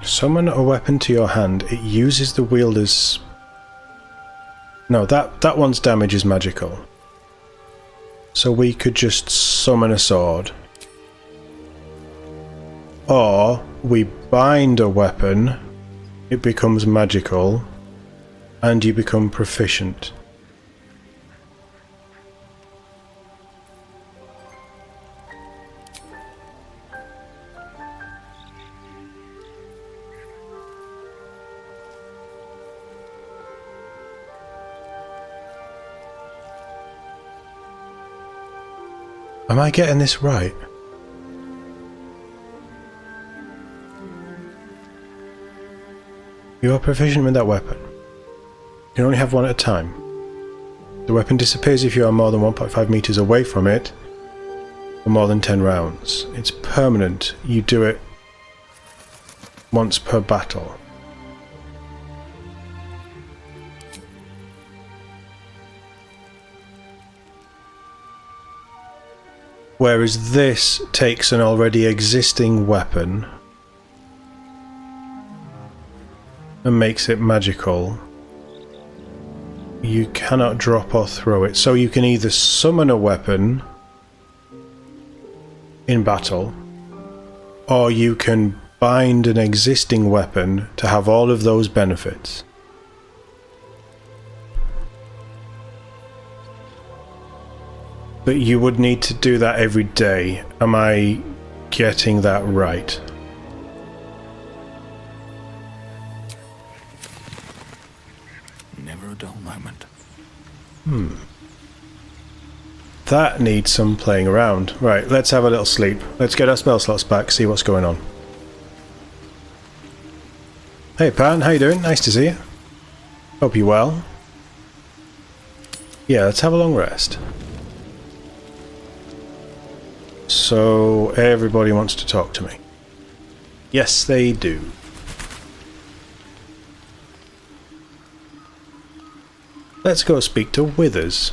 Summon a weapon to your hand. It uses the wielder's... No, that one's damage is magical. So we could just summon a sword. Or we bind a weapon, it becomes magical, and you become proficient. Am I getting this right? You are proficient with that weapon. You can only have one at a time. The weapon disappears if you are more than 1.5 meters away from it for more than 10 rounds. It's permanent. You do it once per battle. Whereas this takes an already existing weapon and makes it magical. You cannot drop or throw it. So you can either summon a weapon in battle, or you can bind an existing weapon to have all of those benefits. But you would need to do that every day. Am I getting that right? Never a dull moment. That needs some playing around. Right, let's have a little sleep. Let's get our spell slots back, see what's going on. Hey Pan, how you doing? Nice to see you. Hope you're well. Yeah, let's have a long rest. So, everybody wants to talk to me. Yes, they do. Let's go speak to Withers.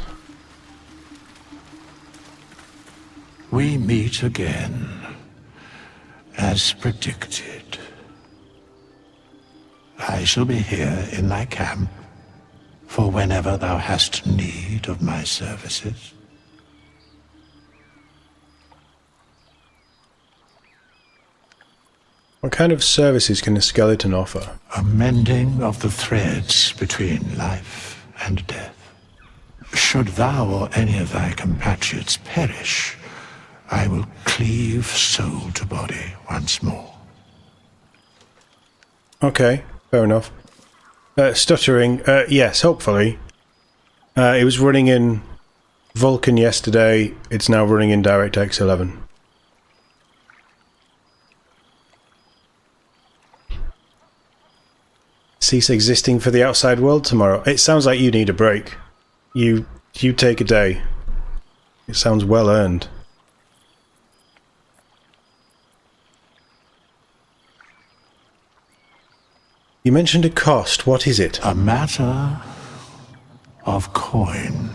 We meet again, as predicted. I shall be here in thy camp, for whenever thou hast need of my services. What kind of services can a skeleton offer? A mending of the threads between life and death. Should thou or any of thy compatriots perish, I will cleave soul to body once more. Okay, fair enough. Stuttering, yes, hopefully. It was running in Vulkan yesterday, it's now running in DirectX 11. Cease existing for the outside world tomorrow. It sounds like you need a break. You take a day. It sounds well earned. You mentioned a cost. What is it? A matter of coin.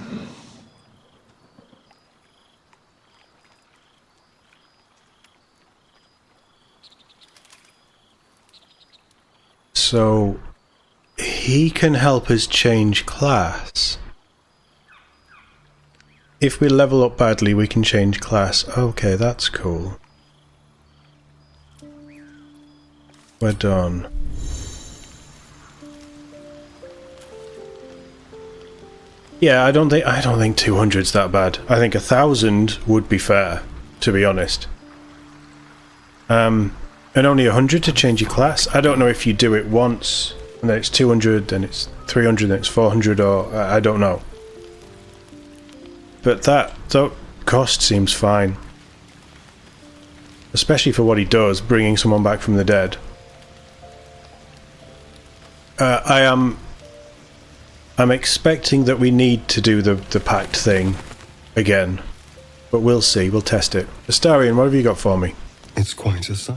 So, he can help us change class. If we level up badly, we can change class. Okay, that's cool. We're done. Yeah, I don't think 200's that bad. I think 1,000 would be fair, to be honest. And only 100 to change your class. I don't know if you do it once, and then it's 200, then it's 300, then it's 400, or I don't know. But that cost seems fine. Especially for what he does, bringing someone back from the dead. I'm expecting that we need to do the pact thing again. But we'll see, we'll test it. Astarion, what have you got for me? It's quite a sight.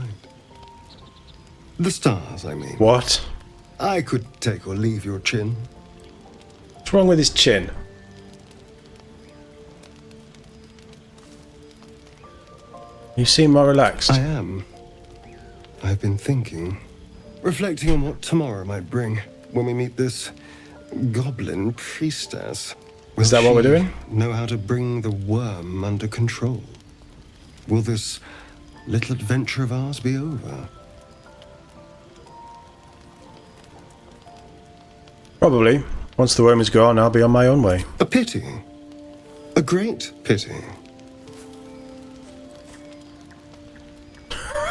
The stars, I mean. What? I could take or leave your chin. What's wrong with his chin? You seem more relaxed. I am. I've been thinking. reflecting on what tomorrow might bring when we meet this goblin priestess. Is that what we're doing? Know how to bring the worm under control? Will this little adventure of ours be over? Probably. Once the worm is gone, I'll be on my own way. A pity. A great pity.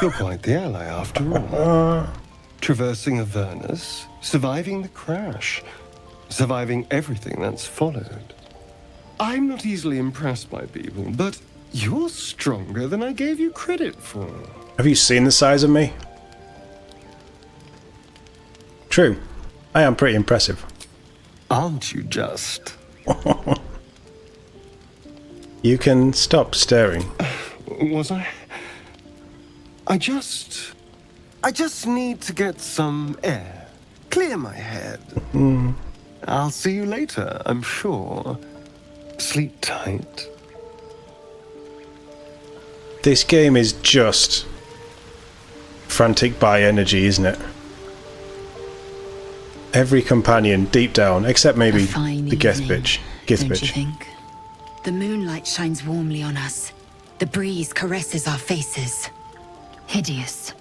You're quite the ally after all. Traversing Avernus, surviving the crash, surviving everything that's followed. I'm not easily impressed by people, but you're stronger than I gave you credit for. Have you seen the size of me? True. I am pretty impressive. Aren't you just? You can stop staring. Was I? I just need to get some air. Clear my head. I'll see you later, I'm sure. Sleep tight. This game is just frantic by energy, isn't it? Every companion deep down, except maybe the Gith bitch. Don't you think? The moonlight shines warmly on us. The breeze caresses our faces. Hideous.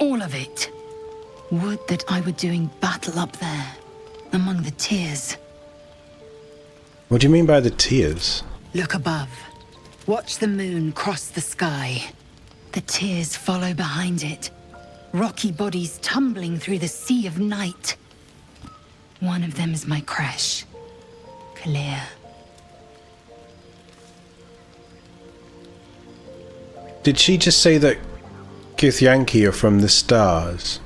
All of it. Would that I were doing battle up there, among the tears. What do you mean by the tears? Look above. Watch the moon cross the sky. The tears follow behind it. Rocky bodies tumbling through the sea of night. One of them is my crash. Clear. Did she just say that Githyanki are from the stars?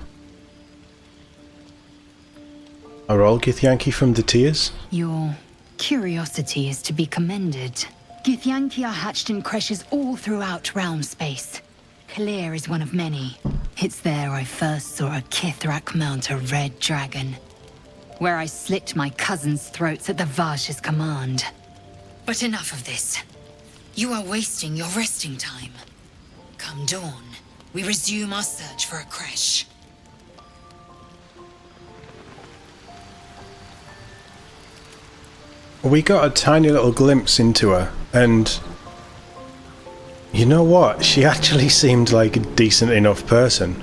Are all Githyanki from the tears? Your curiosity is to be commended. Githyanki are hatched in creches all throughout realm space. Clear is one of many. It's there I first saw a Kithrak mount a red dragon, where I slit my cousins' throats at the Vaj's command. But enough of this. You are wasting your resting time. Come dawn, we resume our search for a creche. We got a tiny little glimpse into her, and you know what? She actually seemed like a decent enough person.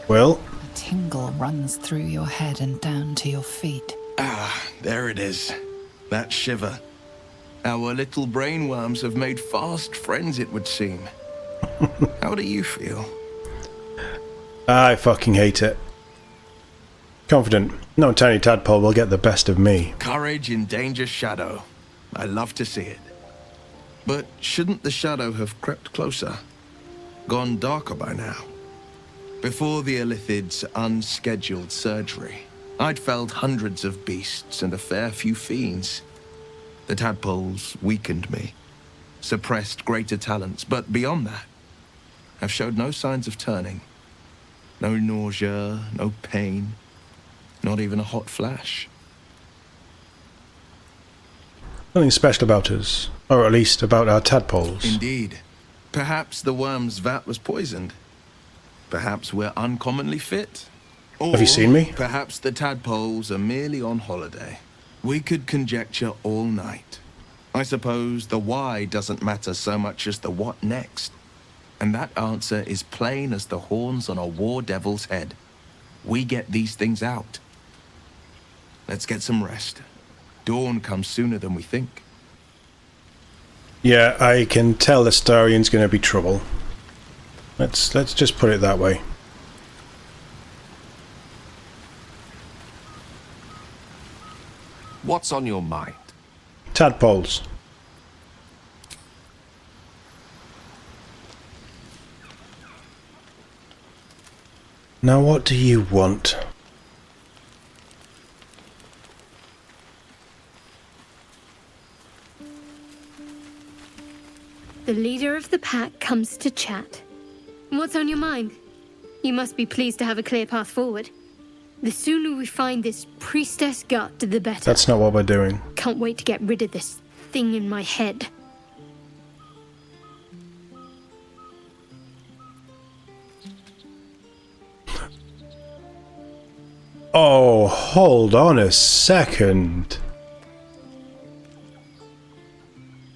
Well, A tingle runs through your head and down to your feet. Ah, there it is. That shiver. Our little brainworms have made fast friends, it would seem. How do you feel? I fucking hate it. Confident, no tiny tadpole will get the best of me. Courage in danger shadow. I love to see it. But shouldn't the shadow have crept closer? Gone darker by now? Before the Illithid's unscheduled surgery, I'd felled hundreds of beasts and a fair few fiends. The tadpoles weakened me, suppressed greater talents, but beyond that, have showed no signs of turning. No nausea, no pain, not even a hot flash. Nothing special about us, or at least about our tadpoles. Indeed. Perhaps the worm's vat was poisoned. Perhaps we're uncommonly fit. Or Have you seen me? Perhaps the tadpoles are merely on holiday. We could conjecture all night. I suppose the why doesn't matter so much as the what next. And that answer is plain as the horns on a war devil's head. We get these things out. Let's get some rest. Dawn comes sooner than we think. Yeah, I can tell the Starian's going to be trouble. Let's just put it that way. What's on your mind? Tadpoles. Now what do you want? The leader of the pack comes to chat. What's on your mind? You must be pleased to have a clear path forward. The sooner we find this priestess gut, the better. That's not what we're doing. Can't wait to get rid of this thing in my head. Oh, hold on a second.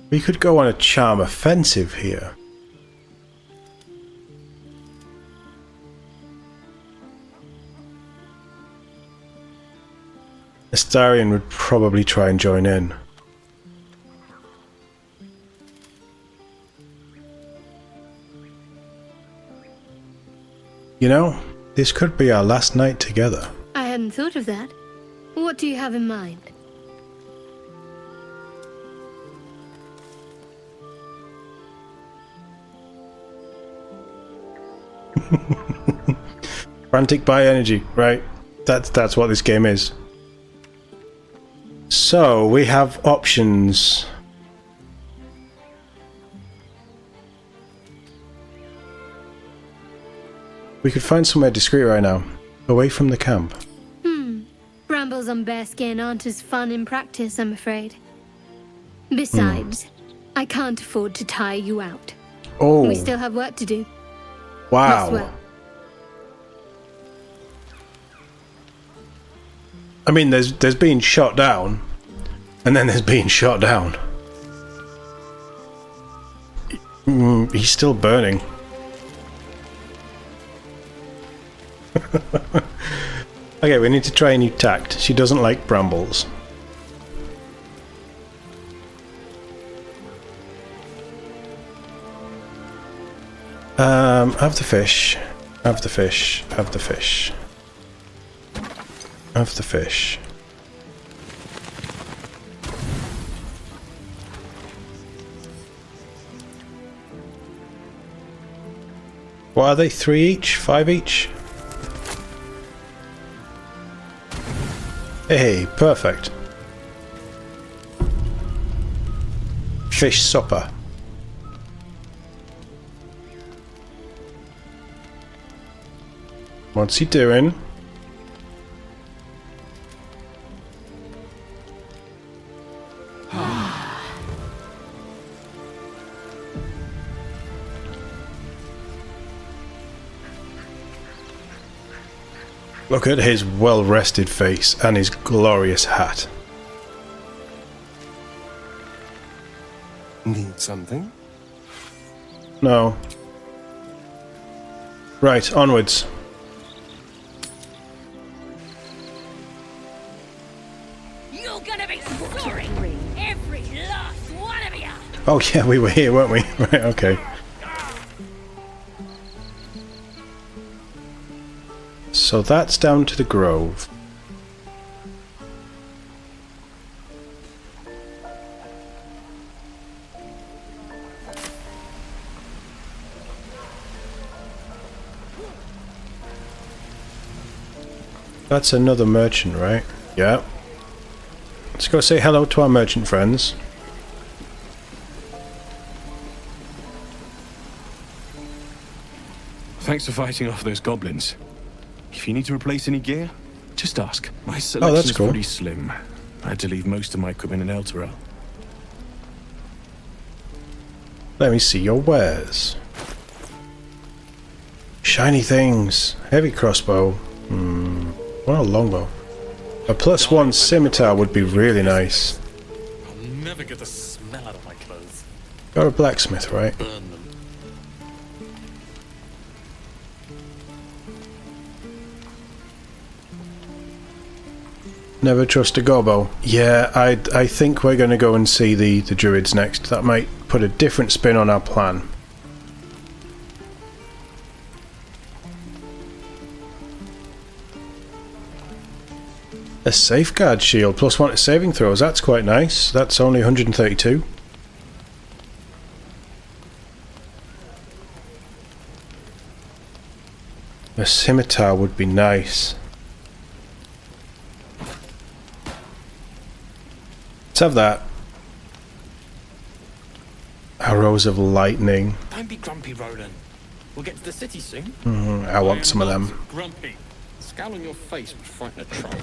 We could go on a charm offensive here. Astarion would probably try and join in. You know, this could be our last night together. I hadn't thought of that. What do you have in mind? Frantic by energy, right? That's what this game is. So, we have options. We could find somewhere discreet right now, away from the camp. Brambles on bearskin aren't as fun in practice, I'm afraid. Besides, I can't afford to tire you out. Oh, We still have work to do. wow. As well. I mean, there's being shot down, and then there's being shot down. He's still burning. Okay, we need to try a new tact. She doesn't like brambles. Have the fish. Have the fish. Have the fish. Have the fish. What are they? 3 each? 5 each? Hey, perfect. Fish supper. What's he doing? Look at his well-rested face and his glorious hat. Need something? No. Right, onwards. You're gonna be sorry, every last one of you. Oh yeah, we were here, weren't we? Right, okay. So that's down to the grove. That's another merchant, right? Yeah. Let's go say hello to our merchant friends. Thanks for fighting off those goblins. If you need to replace any gear, just ask. My that's selection's cool. pretty slim. I had to leave most of my equipment in Elturel. Let me see your wares. Shiny things. Heavy crossbow. What a longbow. A +1 scimitar would be really nice. I'll never get the smell out of my clothes. You're a blacksmith, right? Burn them. Never trust a gobbo. Yeah, I think we're going to go and see the druids next. That might put a different spin on our plan. A safeguard shield, +1 to saving throws. That's quite nice. That's only 132. A scimitar would be nice. Let's have that. Arrows of lightning. Don't be grumpy, Roland. We'll get to the city soon. I want some of them. Grumpy. The scowl on your face would frighten a troll.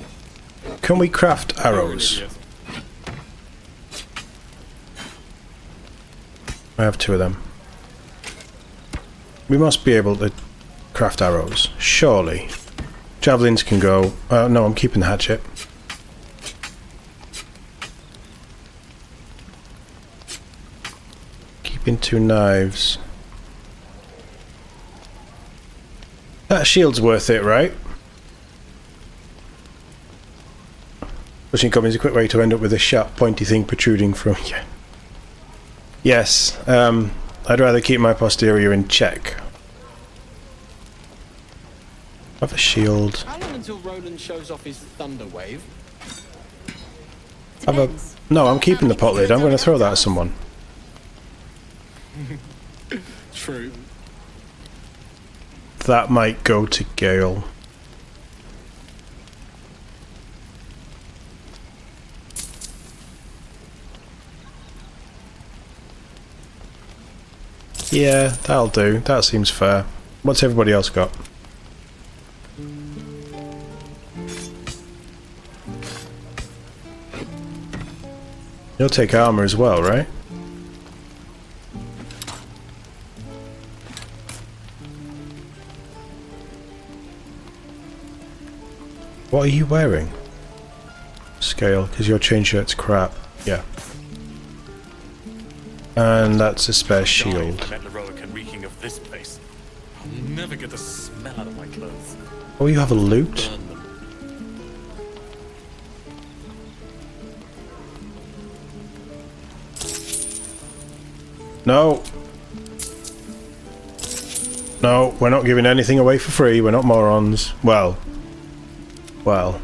Can we craft arrows? You're an idiot. I have 2 of them. We must be able to craft arrows, surely. Javelins can go. No, I'm keeping the hatchet. Keeping 2 knives. That shield's worth it, right? Pushing goblins is a quick way to end up with a sharp, pointy thing protruding from you. Yes, I'd rather keep my posterior in check. Have a shield. How long until Roland shows off his thunder wave? Have a... No, I'm keeping the pot lid. I'm going to throw that at someone. True. That might go to Gale. Yeah, that'll do. That seems fair. What's everybody else got? You'll take armor as well, right? What are you wearing? Scale, because your chain shirt's crap. Yeah. And that's a spare shield. I met heroic and reeking of this place. I'll never get the smell out of my clothes. Oh, you have a loot? No. No, we're not giving anything away for free. We're not morons. Well. Well.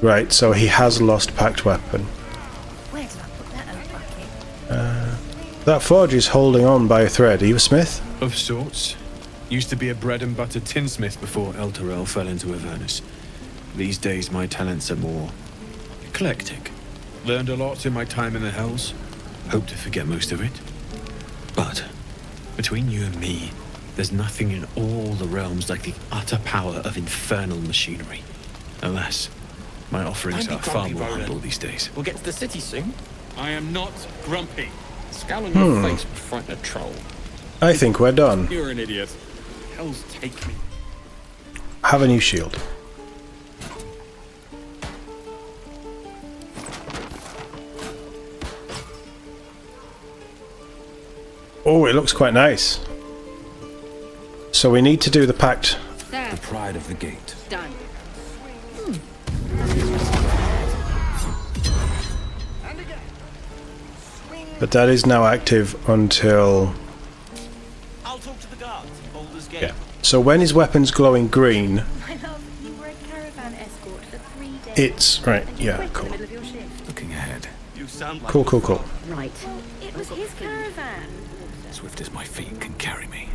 Right, so he has lost packed weapon. Where did I put that old bucket? That forge is holding on by a thread. Are you a smith? Of sorts. Used to be a bread and butter tinsmith before El Terrell fell into Avernus. These days my talents are more eclectic. Learned a lot in my time in the Hells. Hope to forget most of it. But between you and me, there's nothing in all the realms like the utter power of infernal machinery. Alas, my offerings Don't are be far grumpy, more Roland. humble these days. We'll get to the city soon. I am not grumpy. The scowl on your face would frighten a troll. I think we're done. You're an idiot. Hells take me. Have a new shield. Oh, it looks quite nice. So we need to do the pact. There. Pride of the gate. Done. But that is now active until... I'll talk to the guards in Baldur's Gate. Yeah. So when his weapon's glowing green, My love, you were a caravan escort for 3 days. it's... Right, And you yeah, quit in cool. the middle of your shift. Looking ahead. You sound like Cool, cool, cool. Right. It was his caravan. swift as my feet can carry me.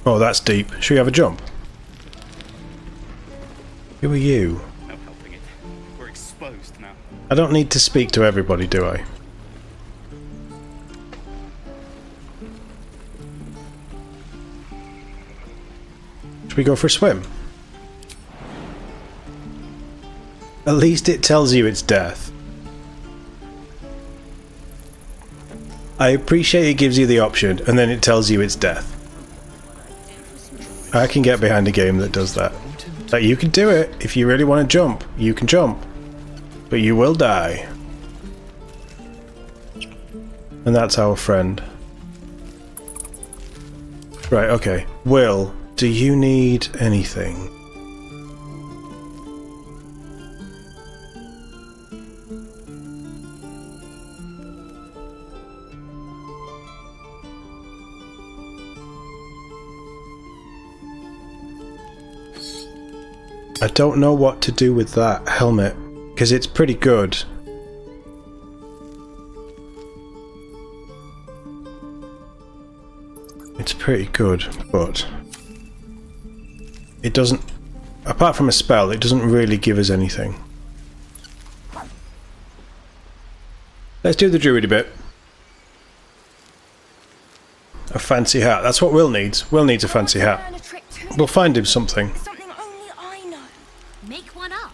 Oh, that's deep. Should we have a jump? Who are you? No helping it. We're exposed now. I don't need to speak to everybody, do I? Should we go for a swim? At least it tells you it's death. I appreciate it gives you the option, and then it tells you it's death. I can get behind a game that does that. Like, you can do it. If you really want to jump, you can jump. But you will die. And that's our friend. Right, okay. Will, do you need anything? I don't know what to do with that helmet, because it's pretty good. It's pretty good, but it doesn't, apart from a spell, it doesn't really give us anything. Let's do the druidy bit. A fancy hat, that's what Will needs. Will needs a fancy hat. We'll find him something. Something only I know. Make one up.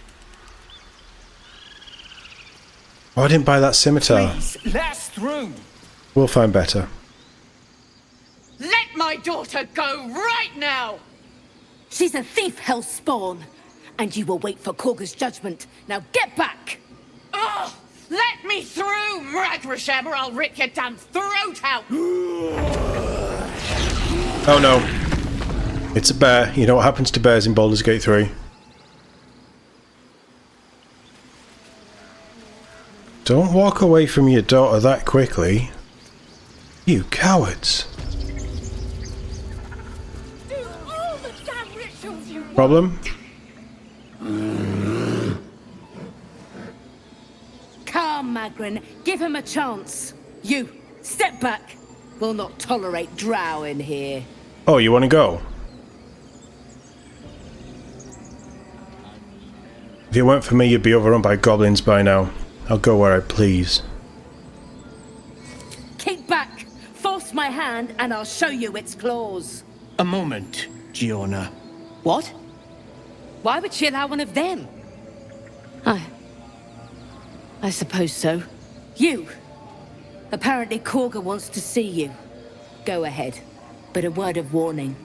Oh, I didn't buy that scimitar. Last through. We'll find better. my daughter go right now! She's a thief, hellspawn. And you will wait for Korga's judgment. Now get back! Oh, let me through, Mragrasham, or I'll rip your damn throat out! Oh no. It's a bear. You know what happens to bears in Baldur's Gate 3. Don't walk away from your daughter that quickly. You cowards. Do all the damn rituals you want. Problem? Calm, Magrin. Give him a chance. You, step back. We'll not tolerate Drow in here. Oh, you want to go? If it weren't for me, you'd be overrun by goblins by now. I'll go where I please. Keep back. Force my hand and I'll show you its claws. A moment, Giona. What? Why would she allow one of them? I suppose so. You! Apparently Korga wants to see you. Go ahead. But a word of warning.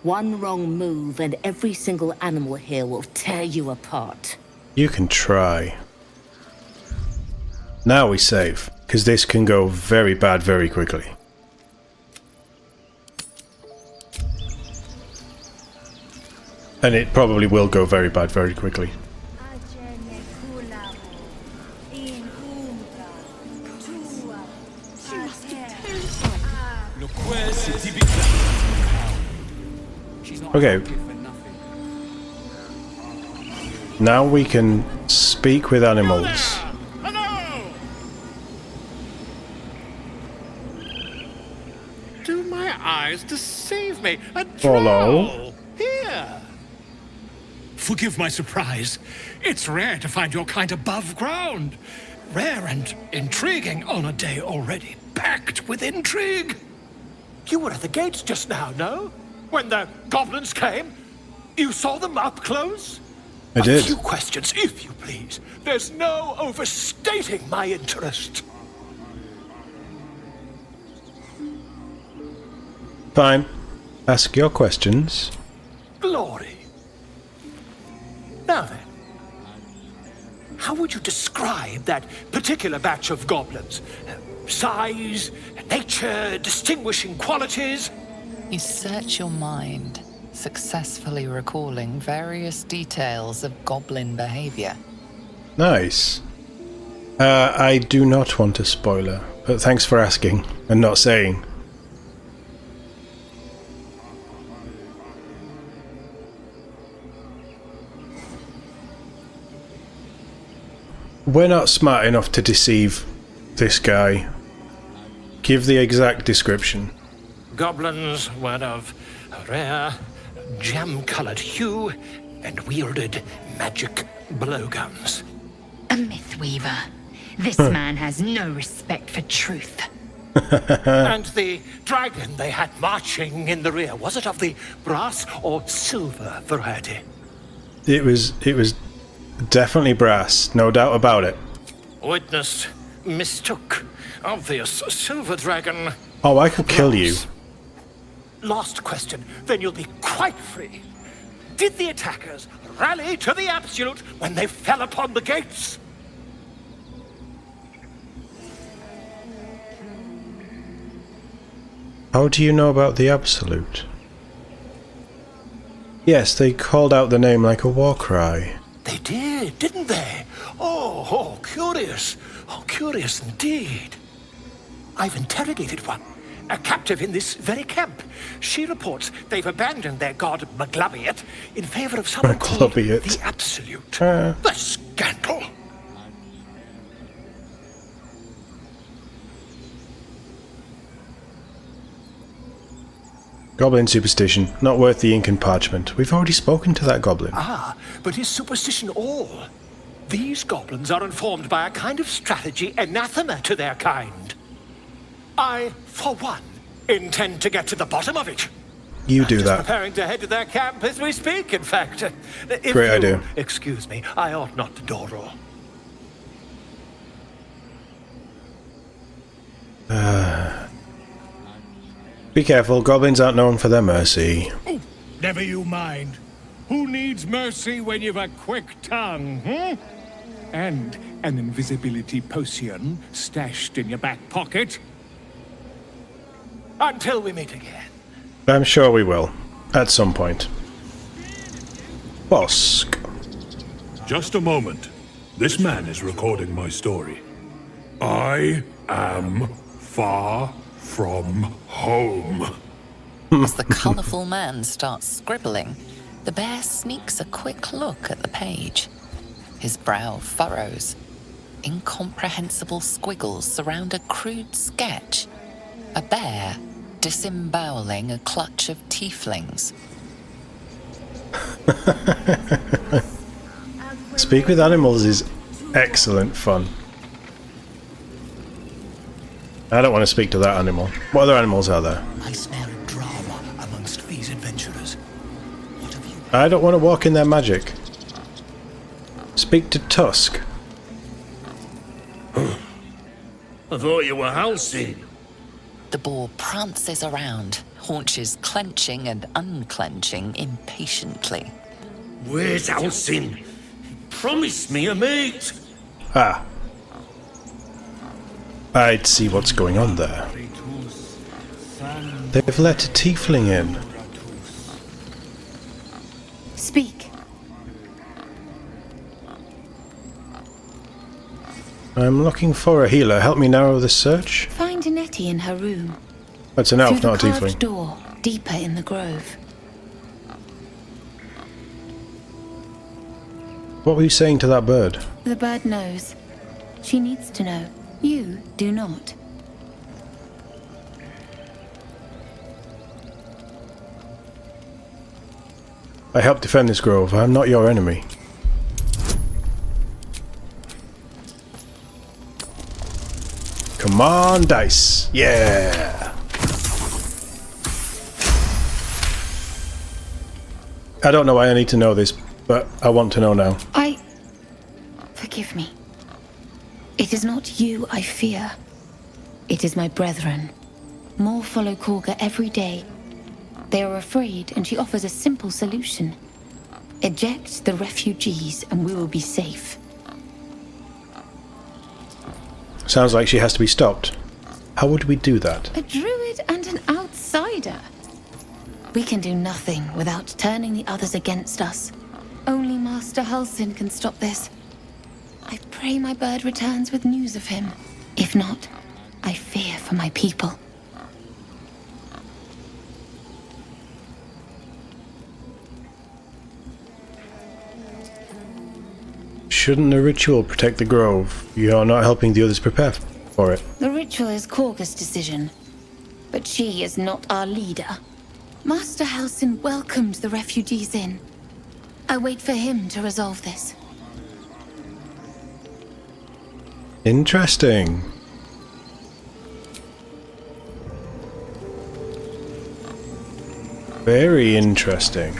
One wrong move and every single animal here will tear you apart. You can try. Now we save, because this can go very bad very quickly. And it probably will go very bad very quickly. Okay. Now we can speak with animals. Do my eyes deceive me? A Follow. Drow! Here! Forgive my surprise. It's rare to find your kind above ground. Rare and intriguing on a day already packed with intrigue. You were at the gates just now, no? When the goblins came? You saw them up close? I did. A few questions, if you please. There's no overstating my interest. Fine. Ask your questions. Glory. Now then, how would you describe that particular batch of goblins? Size, nature, distinguishing qualities? You search your mind, successfully recalling various details of goblin behavior. Nice. I do not want a spoiler, but thanks for asking and not saying. We're not smart enough to deceive this guy. Give the exact description. Goblins were of rare, jam-colored hue and wielded magic blowguns. A myth weaver. This man has no respect for truth. And the dragon they had marching in the rear, was it of the brass or silver variety? It was definitely brass, no doubt about it. Witness mistook obvious silver dragon. Oh, I could kill you. Last question, then you'll be quite free. Did the attackers rally to the absolute when they fell upon the gates? How do you know about the Absolute? Yes, they called out the name like a war cry. They did, didn't they? Oh, curious. Oh, curious indeed. I've interrogated one, a captive in this very camp. She reports they've abandoned their god Maglabiet in favor of someone called the Absolute. The scandal! Goblin superstition, not worth the ink and parchment. We've already spoken to that goblin. Ah, but is superstition all? These goblins are informed by a kind of strategy anathema to their kind. I, for one, intend to get to the bottom of it. You do that. Preparing to head to their camp as we speak, in fact. If Great idea. Excuse me, I ought not to dawdle. Be careful, goblins aren't known for their mercy. Never you mind. Who needs mercy when you've a quick tongue, hmm? And an invisibility potion stashed in your back pocket? Until we meet again. I'm sure we will, at some point. Bosk. Just a moment. This man is recording my story. I am far from home. As the colourful man starts scribbling, the bear sneaks a quick look at the page. His brow furrows. Incomprehensible squiggles surround a crude sketch. A bear disemboweling a clutch of tieflings. Speak with animals is excellent fun. I don't want to speak to that animal. What other animals are there? I smell drama amongst these adventurers. I don't want to walk in their magic. Speak to Tusk. I thought you were Halcyon. The boar prances around, haunches clenching and unclenching impatiently. Where's Halcyon? Promise me a mate. Ah. I'd see what's going on there. They've let a tiefling in. Speak. I'm looking for a healer. Help me narrow the search. Find Nettie in her room. That's an elf, Through not a the carved tiefling. door, deeper in the grove. What were you saying to that bird? The bird knows. She needs to know. You do not. I help defend this grove. I'm not your enemy. Come on, dice. Yeah. I don't know why I need to know this, but I want to know now. Forgive me. It is not you I fear. It is my brethren. More follow Korga every day. They are afraid, and she offers a simple solution. Eject the refugees, and we will be safe. Sounds like she has to be stopped. How would we do that? A druid and an outsider. We can do nothing without turning the others against us. Only Master Halcyon can stop this. I pray my bird returns with news of him. If not, I fear for my people. Shouldn't the ritual protect the grove? You're not helping the others prepare for it. The ritual is Korga's decision, but she is not our leader. Master Halcyon welcomed the refugees in. I wait for him to resolve this. Interesting. Very interesting.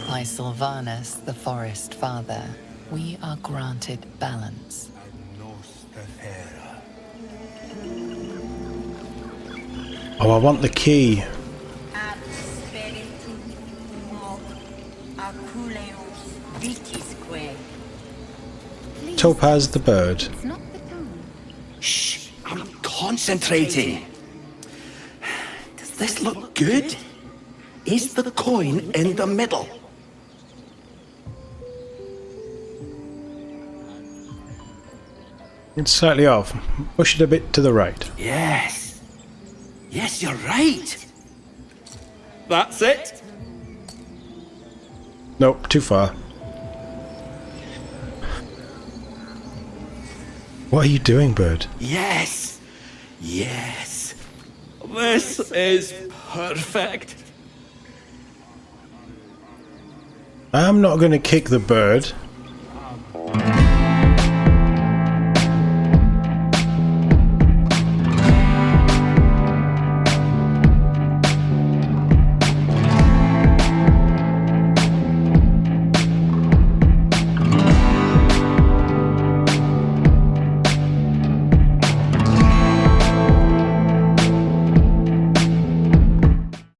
By Sylvanus, the Forest Father, we are granted balance. Oh, I want the key. Topaz the bird. Shh, I'm concentrating. Does this look good? Is the coin in the middle? It's slightly off. Push it a bit to the right. Yes. Yes, you're right. That's it. Nope, too far. What are you doing, bird? Yes. Yes. This is perfect. I'm not going to kick the bird.